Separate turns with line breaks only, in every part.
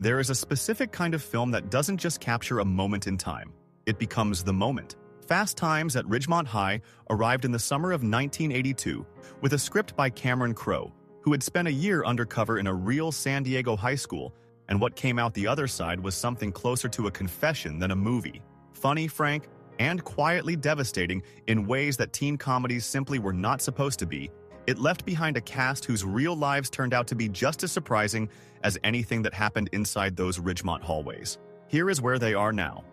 There is a specific kind of film that doesn't just capture a moment in time. It becomes the moment. Fast Times at Ridgemont High arrived in the summer of 1982 with a script by Cameron Crowe, who had spent a year undercover in a real San Diego high school, and what came out the other side was something closer to a confession than a movie. Funny, frank, and quietly devastating in ways that teen comedies simply were not supposed to be, it left behind a cast whose real lives turned out to be just as surprising as anything that happened inside those Ridgemont hallways. Here is where they are now.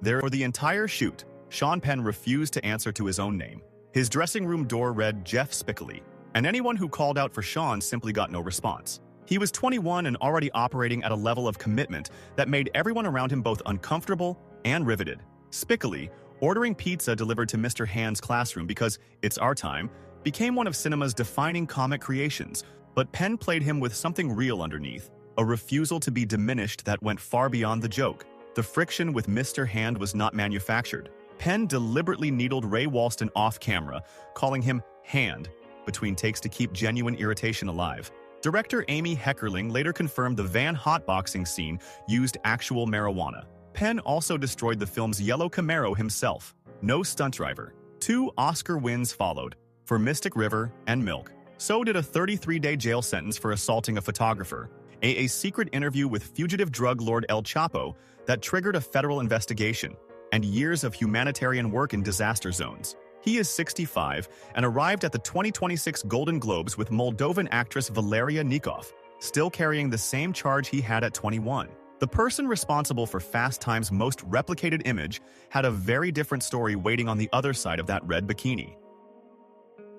For the entire shoot, Sean Penn refused to answer to his own name. His dressing room door read Jeff Spicoli, and anyone who called out for Sean simply got no response. He was 21 and already operating at a level of commitment that made everyone around him both uncomfortable and riveted. Spicoli, ordering pizza delivered to Mr. Hand's classroom because it's our time, became one of cinema's defining comic creations, but Penn played him with something real underneath, a refusal to be diminished that went far beyond the joke. The friction with Mr. Hand was not manufactured. Penn deliberately needled Ray Walston off camera, calling him Hand, between takes to keep genuine irritation alive. Director Amy Heckerling later confirmed the van hotboxing scene used actual marijuana. Penn also destroyed the film's yellow Camaro himself. No stunt driver. 2 Oscar wins followed, for Mystic River and Milk. So did a 33-day jail sentence for assaulting a photographer, a secret interview with fugitive drug lord El Chapo that triggered a federal investigation, and years of humanitarian work in disaster zones. He is 65 and arrived at the 2026 Golden Globes with Moldovan actress Valeria Nikov, still carrying the same charge he had at 21. The person responsible for Fast Time's most replicated image had a very different story waiting on the other side of that red bikini.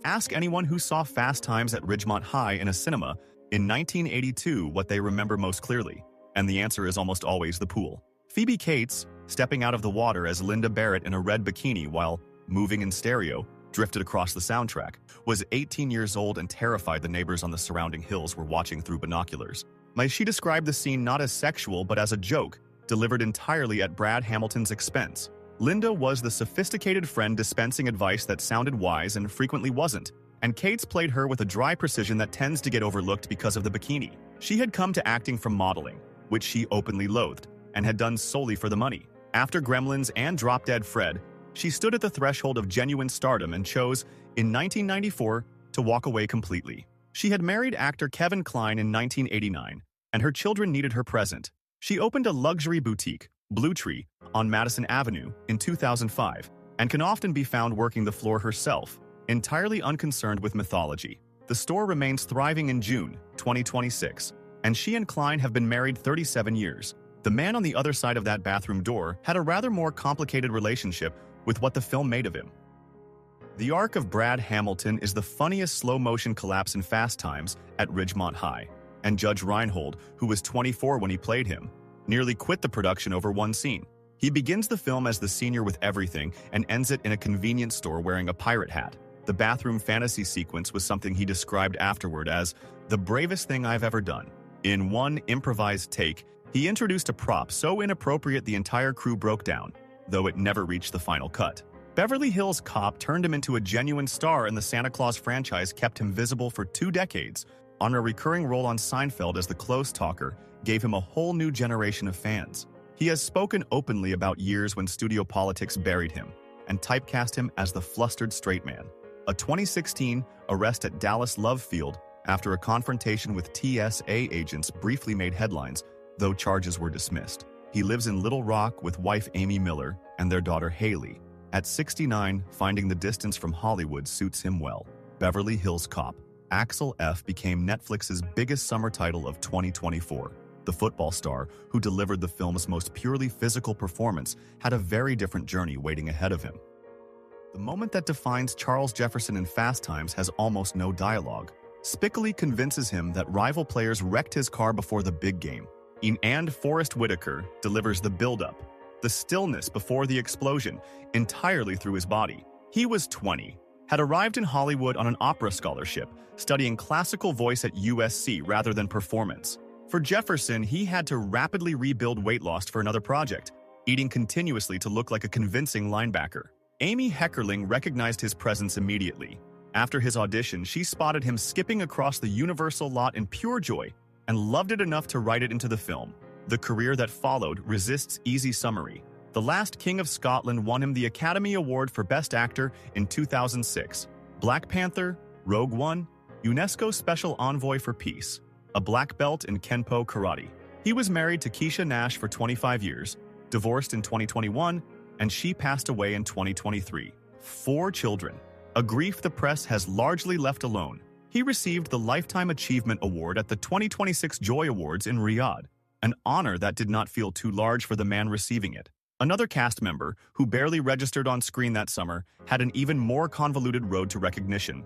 Ask anyone who saw Fast Times at Ridgemont High in a cinema in 1982 what they remember most clearly, and the answer is almost always the pool. Phoebe Cates, stepping out of the water as Linda Barrett in a red bikini while moving in stereo, drifted across the soundtrack, was 18 years old and terrified the neighbors on the surrounding hills were watching through binoculars. She described the scene not as sexual but as a joke, delivered entirely at Brad Hamilton's expense. Linda was the sophisticated friend dispensing advice that sounded wise and frequently wasn't, and Cates played her with a dry precision that tends to get overlooked because of the bikini. She had come to acting from modeling, which she openly loathed, and had done solely for the money. After Gremlins and Drop Dead Fred, she stood at the threshold of genuine stardom and chose, in 1994, to walk away completely. She had married actor Kevin Kline in 1989, and her children needed her present. She opened a luxury boutique, Blue Tree, on Madison Avenue in 2005, and can often be found working the floor herself, entirely unconcerned with mythology. The store remains thriving in June 2026, and she and Kline have been married 37 years. The man on the other side of that bathroom door had a rather more complicated relationship with what the film made of him. The arc of Brad Hamilton is the funniest slow-motion collapse in Fast Times at Ridgemont High, and Judge Reinhold, who was 24 when he played him, nearly quit the production over one scene. He begins the film as the senior with everything and ends it in a convenience store wearing a pirate hat. The bathroom fantasy sequence was something he described afterward as the bravest thing I've ever done. In one improvised take, he introduced a prop so inappropriate the entire crew broke down, though it never reached the final cut. Beverly Hills Cop turned him into a genuine star, and the Santa Claus franchise kept him visible for 2 decades. On a recurring role on Seinfeld as the close talker gave him a whole new generation of fans. He has spoken openly about years when studio politics buried him and typecast him as the flustered straight man. A 2016 arrest at Dallas Love Field after a confrontation with TSA agents briefly made headlines, though charges were dismissed. He lives in Little Rock with wife Amy Miller and their daughter Haley. At 69, finding the distance from Hollywood suits him well. Beverly Hills Cop. Axel F. became Netflix's biggest summer title of 2024. The football star, who delivered the film's most purely physical performance, had a very different journey waiting ahead of him. The moment that defines Charles Jefferson in Fast Times has almost no dialogue. Spicoli convinces him that rival players wrecked his car before the big game. And Forrest Whitaker delivers the build-up, the stillness before the explosion, entirely through his body. He was 20, had arrived in Hollywood on an opera scholarship, studying classical voice at USC rather than performance. For Jefferson, he had to rapidly rebuild weight loss for another project, eating continuously to look like a convincing linebacker. Amy Heckerling recognized his presence immediately. After his audition, she spotted him skipping across the Universal lot in pure joy, and loved it enough to write it into the film. The career that followed resists easy summary. The Last King of Scotland won him the Academy Award for Best Actor in 2006. Black Panther, Rogue One, UNESCO Special Envoy for Peace, a black belt in Kenpo Karate. He was married to Keisha Nash for 25 years, divorced in 2021, and she passed away in 2023. 4 children, a grief the press has largely left alone. He received the Lifetime Achievement Award at the 2026 Joy Awards in Riyadh, an honor that did not feel too large for the man receiving it. Another cast member, who barely registered on screen that summer, had an even more convoluted road to recognition.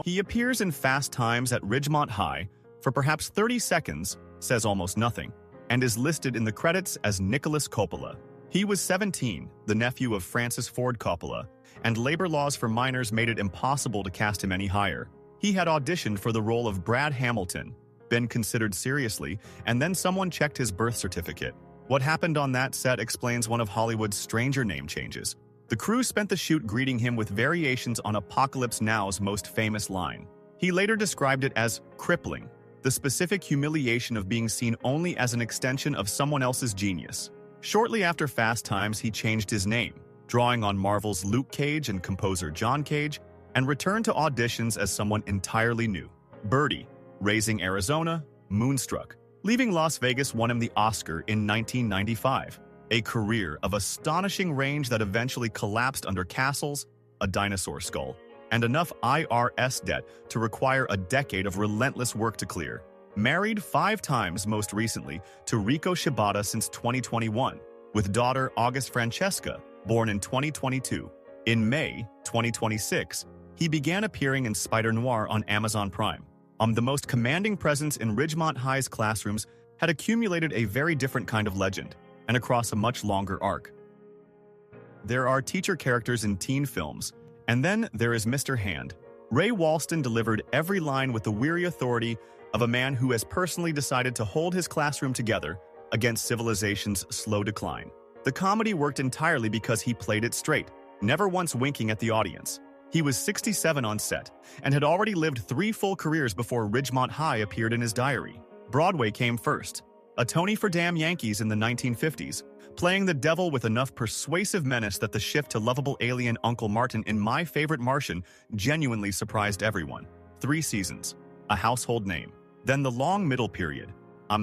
He appears in Fast Times at Ridgemont High for perhaps 30 seconds, says almost nothing, and is listed in the credits as Nicholas Coppola. He was 17, the nephew of Francis Ford Coppola, and labor laws for minors made it impossible to cast him any higher. He had auditioned for the role of Brad Hamilton, been considered seriously, and then someone checked his birth certificate. What happened on that set explains one of Hollywood's stranger name changes. The crew spent the shoot greeting him with variations on Apocalypse Now's most famous line. He later described it as crippling, the specific humiliation of being seen only as an extension of someone else's genius. Shortly after Fast Times, he changed his name, drawing on Marvel's Luke Cage and composer John Cage, and returned to auditions as someone entirely new. Birdie, Raising Arizona, Moonstruck, Leaving Las Vegas won him the Oscar in 1995. A career of astonishing range that eventually collapsed under Castles, a dinosaur skull, and enough IRS debt to require a decade of relentless work to clear. Married 5 times most recently to Rico Shibata since 2021, with daughter August Francesca, born in 2022. In May 2026, he began appearing in Spider Noir on Amazon Prime. The most commanding presence in Ridgemont High's classrooms had accumulated a very different kind of legend, and across a much longer arc. There are teacher characters in teen films, and then there is Mr. Hand. Ray Walston delivered every line with the weary authority of a man who has personally decided to hold his classroom together against civilization's slow decline. The comedy worked entirely because he played it straight, never once winking at the audience. He was 67 on set, and had already lived 3 full careers before Ridgemont High appeared in his diary. Broadway came first. A Tony for Damn Yankees in the 1950s, playing the devil with enough persuasive menace that the shift to lovable alien Uncle Martin in My Favorite Martian genuinely surprised everyone. 3 seasons, a household name. Then the long middle period,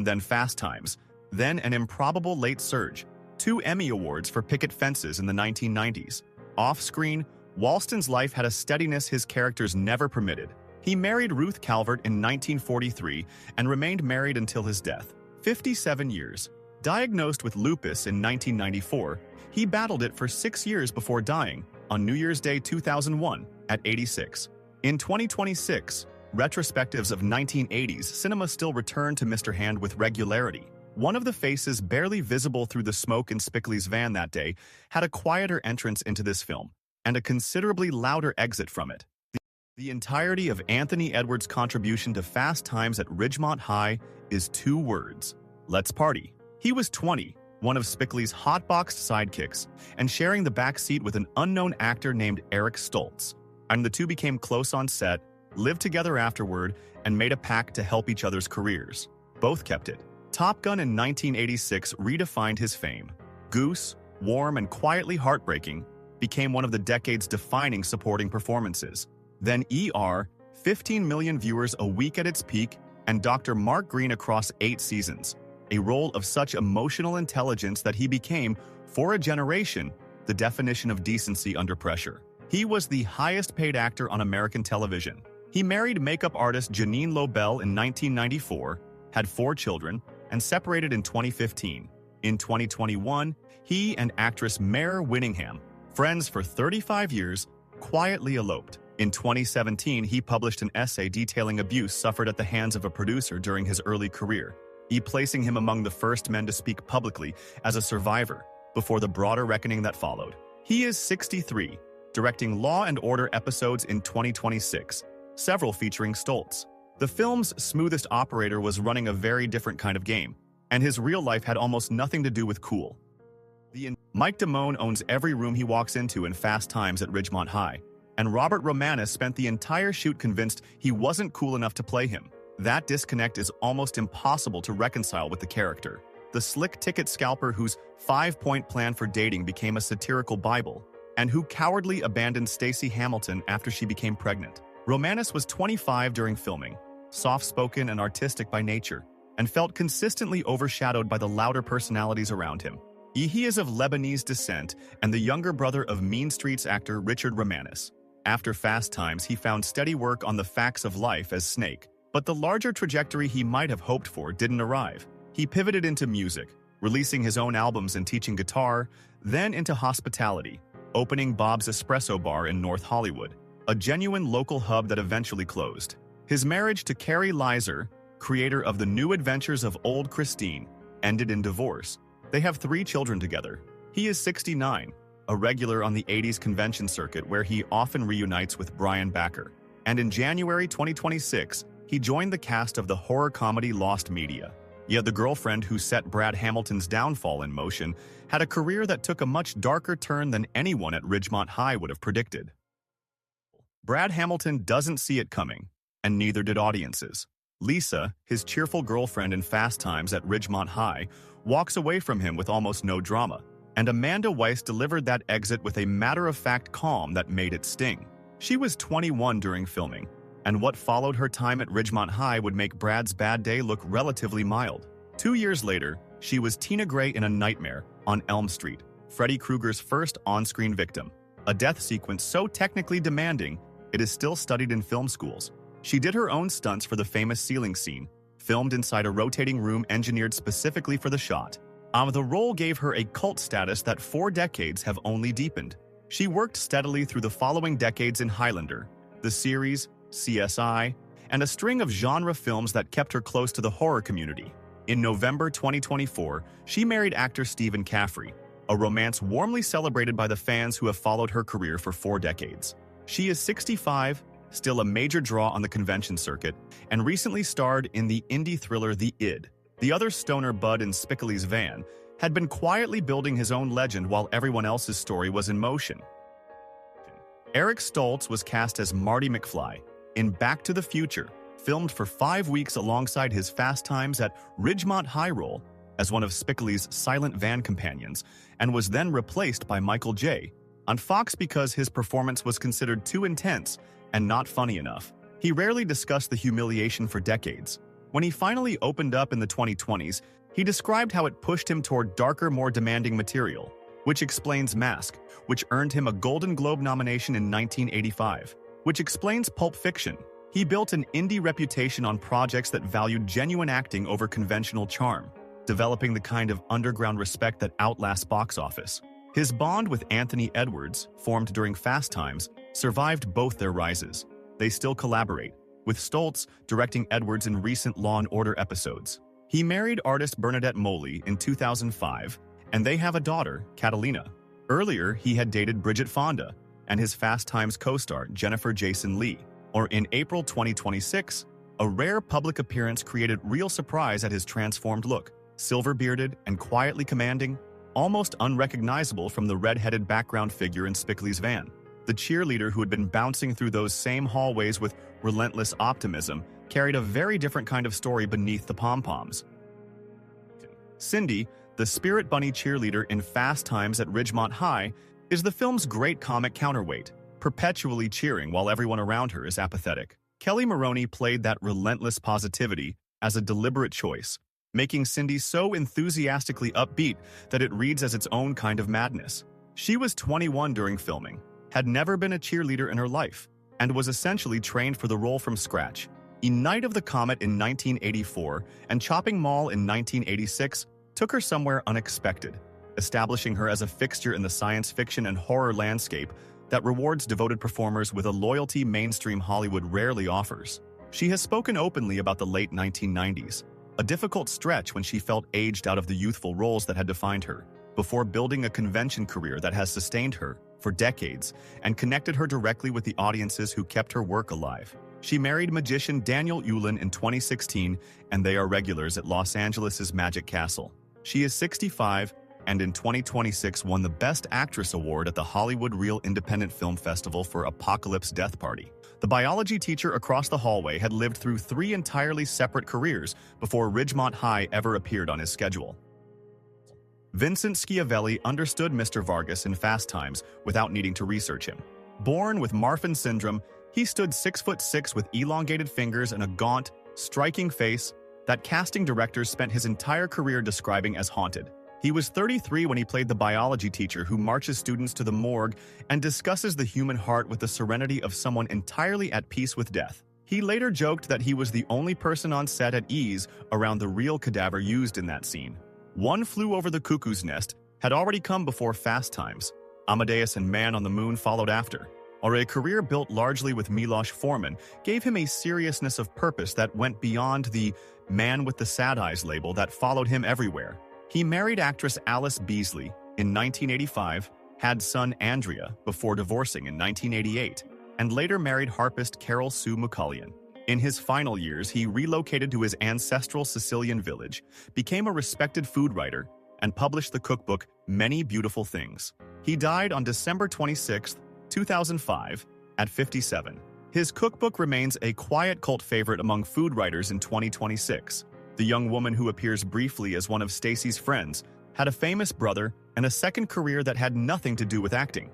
then Fast Times, then an improbable late surge. 2 Emmy Awards for Picket Fences in the 1990s. Off-screen, Walston's life had a steadiness his characters never permitted. He married Ruth Calvert in 1943 and remained married until his death. 57 years. Diagnosed with lupus in 1994, he battled it for 6 years before dying on New Year's Day 2001 at 86. In 2026, retrospectives of 1980s cinema still return to Mr. Hand with regularity. One of the faces barely visible through the smoke in Spicoli's van that day had a quieter entrance into this film, and a considerably louder exit from it. The entirety of Anthony Edwards' contribution to Fast Times at Ridgemont High is 2 words: let's party. He was 20, one of Spicoli's hotboxed sidekicks, and sharing the back seat with an unknown actor named Eric Stoltz. And the two became close on set, lived together afterward, and made a pact to help each other's careers. Both kept it. Top Gun in 1986 redefined his fame. Goose, warm and quietly heartbreaking, became one of the decade's defining supporting performances. Then ER, 15 million viewers a week at its peak, and Dr. Mark Green across 8 seasons. A role of such emotional intelligence that he became, for a generation, the definition of decency under pressure. He was the highest-paid actor on American television. He married makeup artist Janine Lobel in 1994, had 4 children, and separated in 2015. In 2021, he and actress Mare Winningham, friends for 35 years, quietly eloped. In 2017, he published an essay detailing abuse suffered at the hands of a producer during his early career, placing him among the first men to speak publicly as a survivor before the broader reckoning that followed. He is 63, directing Law and Order episodes in 2026, several featuring Stoltz. The film's smoothest operator was running a very different kind of game, and his real life had almost nothing to do with cool. Mike Damone owns every room he walks into in Fast Times at Ridgemont High, and Robert Romanus spent the entire shoot convinced he wasn't cool enough to play him. That disconnect is almost impossible to reconcile with the character. The slick ticket scalper whose 5-point plan for dating became a satirical Bible, and who cowardly abandoned Stacy Hamilton after she became pregnant. Romanus was 25 during filming, soft-spoken and artistic by nature, and felt consistently overshadowed by the louder personalities around him. He is of Lebanese descent and the younger brother of Mean Streets actor Richard Romanus. After Fast Times, he found steady work on The Facts of Life as Snake, but the larger trajectory he might have hoped for didn't arrive. He pivoted into music, releasing his own albums and teaching guitar, then into hospitality, opening Bob's Espresso Bar in North Hollywood, a genuine local hub that eventually closed. His marriage to Carrie Lizer, creator of The New Adventures of Old Christine, ended in divorce. They have 3 children together. He is 69, a regular on the 80s convention circuit where he often reunites with Brian Backer. And in January 2026, he joined the cast of the horror comedy Lost Media. Yet the girlfriend who set Brad Hamilton's downfall in motion had a career that took a much darker turn than anyone at Ridgemont High would have predicted. Brad Hamilton doesn't see it coming, and neither did audiences. Lisa, his cheerful girlfriend in Fast Times at Ridgemont High, walks away from him with almost no drama, and Amanda Weiss delivered that exit with a matter-of-fact calm that made it sting. She was 21 during filming, and what followed her time at Ridgemont High would make Brad's bad day look relatively mild. 2 years later, she was Tina Gray in A Nightmare on Elm Street, Freddy Krueger's first on-screen victim, a death sequence so technically demanding it is still studied in film schools. She did her own stunts for the famous ceiling scene, filmed inside a rotating room engineered specifically for the shot. The role gave her a cult status that 4 decades have only deepened. She worked steadily through the following decades in Highlander, the series, CSI, and a string of genre films that kept her close to the horror community. In November 2024, she married actor Stephen Caffrey, a romance warmly celebrated by the fans who have followed her career for 4 decades. She is 65, still a major draw on the convention circuit, and recently starred in the indie thriller The Id. The other stoner bud in Spicoli's van had been quietly building his own legend while everyone else's story was in motion. Eric Stoltz was cast as Marty McFly in Back to the Future, filmed for 5 weeks alongside his Fast Times at Ridgemont High role as one of Spicoli's silent van companions, and was then replaced by Michael J. on Fox because his performance was considered too intense and not funny enough. He rarely discussed the humiliation for decades. When he finally opened up in the 2020s, he described how it pushed him toward darker, more demanding material, which explains Mask, which earned him a Golden Globe nomination in 1985, which explains Pulp Fiction. He built an indie reputation on projects that valued genuine acting over conventional charm, developing the kind of underground respect that outlasts box office. His bond with Anthony Edwards, formed during Fast Times, survived both their rises. They still collaborate, with Stoltz directing Edwards in recent Law & Order episodes. He married artist Bernadette Moley in 2005, and they have a daughter, Catalina. Earlier, he had dated Bridget Fonda and his Fast Times co-star Jennifer Jason Leigh. Or in April 2026, a rare public appearance created real surprise at his transformed look, silver-bearded and quietly commanding, almost unrecognizable from the red-headed background figure in Spicoli's van. The cheerleader who had been bouncing through those same hallways with relentless optimism carried a very different kind of story beneath the pom-poms. Cindy, the Spirit Bunny cheerleader in Fast Times at Ridgemont High, is the film's great comic counterweight, perpetually cheering while everyone around her is apathetic. Kelly Maroney played that relentless positivity as a deliberate choice, making Cindy so enthusiastically upbeat that it reads as its own kind of madness. She was 21 during filming, had never been a cheerleader in her life, and was essentially trained for the role from scratch. In Night of the Comet in 1984 and Chopping Mall in 1986 took her somewhere unexpected, establishing her as a fixture in the science fiction and horror landscape that rewards devoted performers with a loyalty mainstream Hollywood rarely offers. She has spoken openly about the late 1990s, a difficult stretch when she felt aged out of the youthful roles that had defined her, before building a convention career that has sustained her for decades and connected her directly with the audiences who kept her work alive. She married magician Daniel Yulin in 2016, and they are regulars at Los Angeles' Magic Castle. She is 65 and in 2026 won the Best Actress Award at the Hollywood Reel Independent Film Festival for Apocalypse Death Party. The biology teacher across the hallway had lived through 3 entirely separate careers before Ridgemont High ever appeared on his schedule. Vincent Schiavelli understood Mr. Vargas in Fast Times without needing to research him. Born with Marfan syndrome, he stood 6'6" with elongated fingers and a gaunt, striking face that casting directors spent his entire career describing as haunted. He was 33 when he played the biology teacher who marches students to the morgue and discusses the human heart with the serenity of someone entirely at peace with death. He later joked that he was the only person on set at ease around the real cadaver used in that scene. One Flew Over the Cuckoo's Nest had already come before Fast Times. Amadeus and Man on the Moon followed after. Or a career built largely with Milos Forman gave him a seriousness of purpose that went beyond the man with the sad eyes label that followed him everywhere. He married actress Alice Beasley in 1985, had son Andrea before divorcing in 1988, and later married harpist Carol Sue McCullion. In his final years, he relocated to his ancestral Sicilian village, became a respected food writer, and published the cookbook Many Beautiful Things. He died on December 26, 2005, at 57. His cookbook remains a quiet cult favorite among food writers in 2026. The young woman who appears briefly as one of Stacy's friends had a famous brother and a second career that had nothing to do with acting.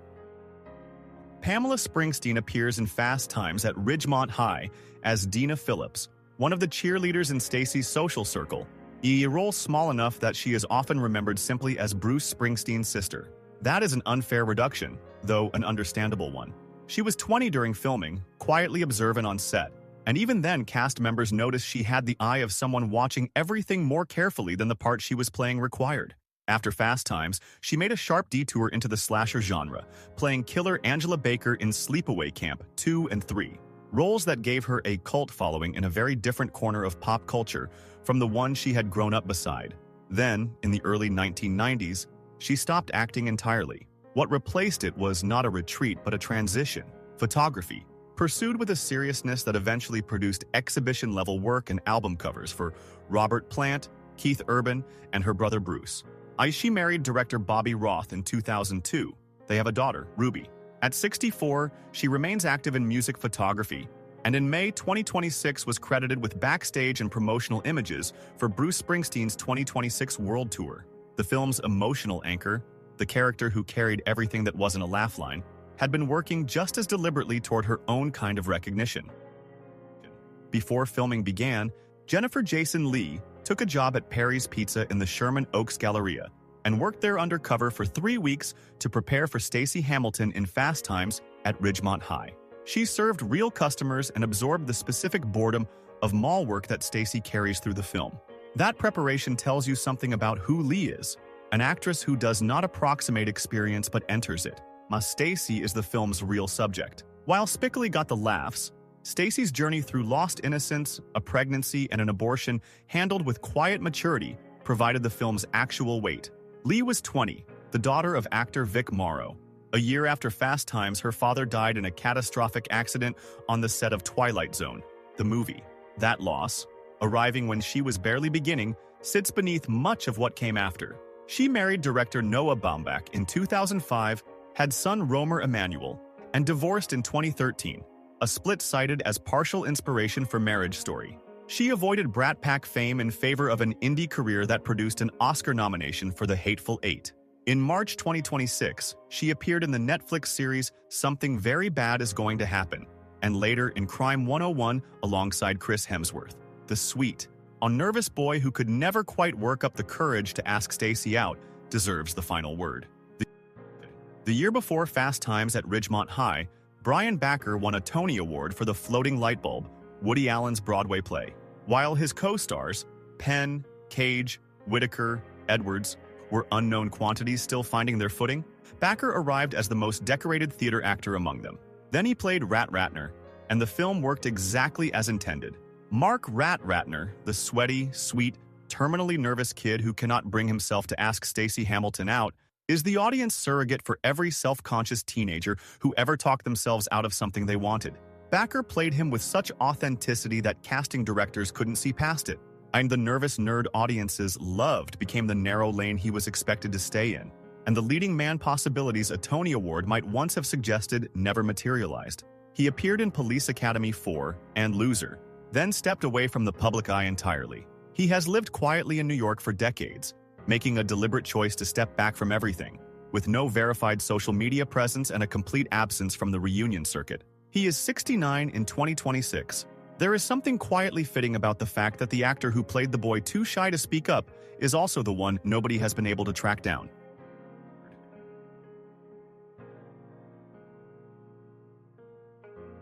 Pamela Springsteen appears in Fast Times at Ridgemont High as Dina Phillips, one of the cheerleaders in Stacy's social circle, a role small enough that she is often remembered simply as Bruce Springsteen's sister. That is an unfair reduction, though an understandable one. She was 20 during filming, quietly observant on set, and even then cast members noticed she had the eye of someone watching everything more carefully than the part she was playing required. After Fast Times, she made a sharp detour into the slasher genre, playing killer Angela Baker in Sleepaway Camp 2 and 3, roles that gave her a cult following in a very different corner of pop culture from the one she had grown up beside. Then, in the early 1990s, she stopped acting entirely. What replaced it was not a retreat but a transition: photography, pursued with a seriousness that eventually produced exhibition-level work and album covers for Robert Plant, Keith Urban, and her brother Bruce. She married director Bobby Roth in 2002. They have a daughter, Ruby. At 64, she remains active in music photography, and in May 2026 was credited with backstage and promotional images for Bruce Springsteen's 2026 World Tour. The film's emotional anchor, the character who carried everything that wasn't a laugh line, had been working just as deliberately toward her own kind of recognition. Before filming began, Jennifer Jason Leigh took a job at Perry's Pizza in the Sherman Oaks Galleria and worked there undercover for 3 weeks to prepare for Stacy Hamilton in Fast Times at Ridgemont High. She served real customers and absorbed the specific boredom of mall work that Stacy carries through the film. That preparation tells you something about who Leigh is, an actress who does not approximate experience but enters it. Stacy is the film's real subject. While Spicoli got the laughs, Stacy's journey through lost innocence, a pregnancy, and an abortion, handled with quiet maturity, provided the film's actual weight. Leigh was 20, the daughter of actor Vic Morrow. A year after Fast Times, her father died in a catastrophic accident on the set of Twilight Zone, the movie. That loss, arriving when she was barely beginning, sits beneath much of what came after. She married director Noah Baumbach in 2005, had son Romer Emanuel, and divorced in 2013, a split cited as partial inspiration for Marriage Story. She avoided Brat Pack fame in favor of an indie career that produced an Oscar nomination for The Hateful Eight. In March 2026, she appeared in the Netflix series Something Very Bad Is Going to Happen, and later in Crime 101 alongside Chris Hemsworth. The sweet, unnervous boy who could never quite work up the courage to ask Stacy out deserves the final word. The year before Fast Times at Ridgemont High, Brian Backer won a Tony Award for The Floating Light Bulb, Woody Allen's Broadway play. While his co-stars, Penn, Cage, Whitaker, Edwards, were unknown quantities still finding their footing, Backer arrived as the most decorated theater actor among them. Then he played Rat Ratner, and the film worked exactly as intended. Mark Rat Ratner, the sweaty, sweet, terminally nervous kid who cannot bring himself to ask Stacy Hamilton out, is the audience surrogate for every self-conscious teenager who ever talked themselves out of something they wanted. Backer played him with such authenticity that casting directors couldn't see past it, and the nervous nerd audiences loved became the narrow lane he was expected to stay in, and the leading man possibilities a Tony Award might once have suggested never materialized. He appeared in Police Academy 4 and Loser, then stepped away from the public eye entirely. He has lived quietly in New York for decades, making a deliberate choice to step back from everything, with no verified social media presence and a complete absence from the reunion circuit. He is 69 in 2026. There is something quietly fitting about the fact that the actor who played the boy too shy to speak up is also the one nobody has been able to track down.